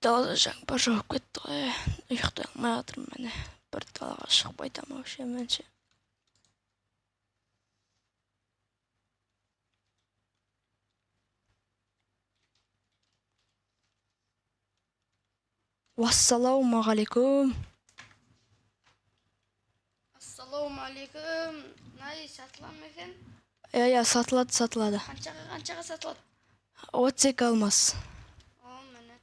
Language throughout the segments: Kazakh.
Далада жаңбыр жауып кетті ғой. Ұйықтай алмай жатырмын міне. Бір далаға шығып айтамын вообще менше. Ассалаумағалейкум. Ассалаумағалейкум. Най сатылады ма екен? Иә, сатылады. Қаншаға сатылады? 32 алмас. Міне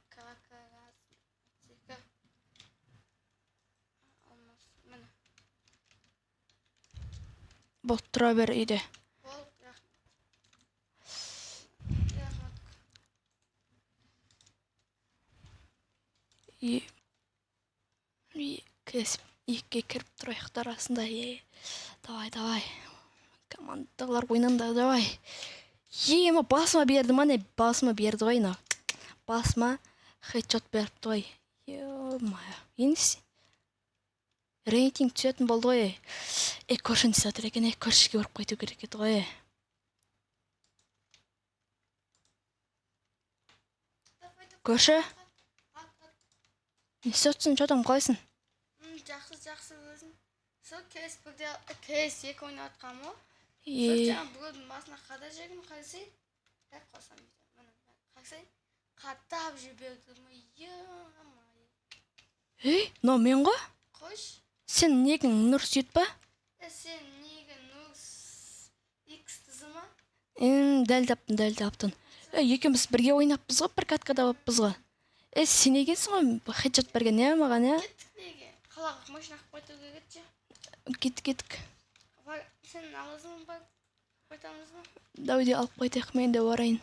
алмас. Міне. Бұл тұра бер үйде. Бол, Екке кіріп тұрайықтар арасында. Давай. Командалар ойнаңдар, давай. Ема басыма берді ма не? Басыма берді ғой, на. Басыма хедшот берді ғой. Ё-моё. Енесі. Рейтинг түсетін болды ғой. Көршін сатыр екен, көршіге ұрып қайту керек еді ғой. Көрші? Не сөтсін, жотам қалайсың? Жақсы өзің. Сол CS2 ойнатқан ма? Сол жаңа бүгін басына қада жегім қайсай? Қосам деймін. Қайсай? Қаттап жіберді ма? Но мен ғой? Қош? Сен негің нұр сүйет па? Сен негің нұр X тізі ма? Дәл таптың. Екеуміз бірге ойнаппыз ғой, бір каткада баппыз ғой. Сен егенсің ғой, хеджет берген, не маған, не? Кеттік неге? Қалаға машина қойты кегетші? Кеттік. Сен алызың ба? Қойтамыз ба? Дәуде алып қойтайық, мен де орайын.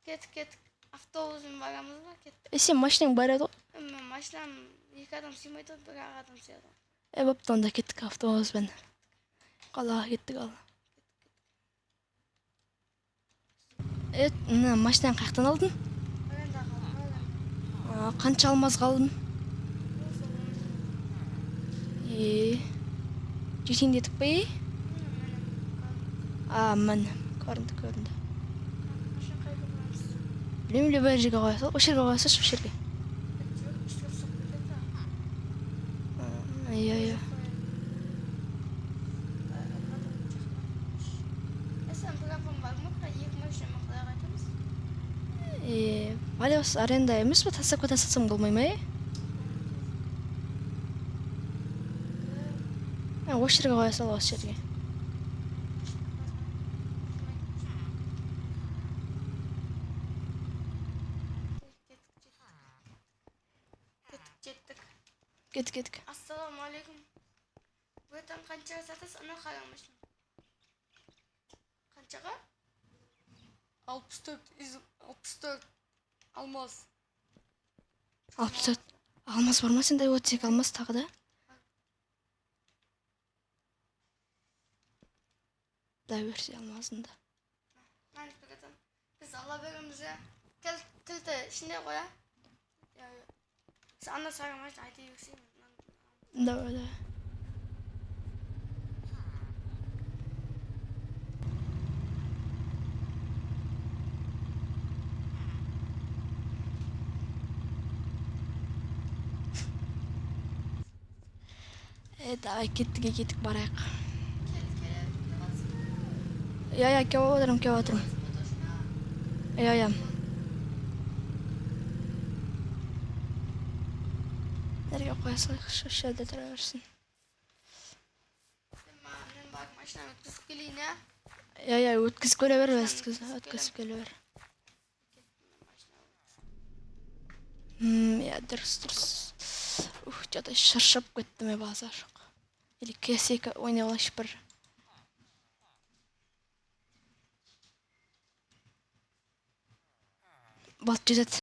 Кеттік. Автобусын барамыз ба? Сен машинаң бар еді ғой? Мен машинам 2 адам сыймайды, 1 адам сыйады. Бапты онда кеттік автобуспен. Қалаға кеттік ал. Машинаң қаяқтан алдың? Қанша алмаз қалдың? Жетейіндетіп пе? Мін, көрінді. Білемелі бір жерге қойасың, о жерге қойасың, шып жерге. Иә. Валиос аренда емес па, тасаққа сатсам болмай ма? О жерге қойасың, о жерге. Кеттік. Ассалаумағалейкум. Бұйтан қаншаға сатасыз? Ана қараң машина. Қаншаға? 64 алмаз. 64 алмаз бар ма сенде? 32 алмаз тағы да? Да берсе алмазында. Біз ала береміз ya. Тілді ішінде қоя. Сен ана саған машина айта берсең. Да. Давай кеттік барайық. Я, кеп отырым. Я. Nereye koyasın? Şu şöyle durursun. Мен бak машина өткізіп келейін, ya? Ya, өткізіп келе бер, өткізіп келе бер. Ya, дұрыс. Жата шаршап кеттім я базар жоқ. Или CS2 ойнай алайыншы бір. Бат жетеді.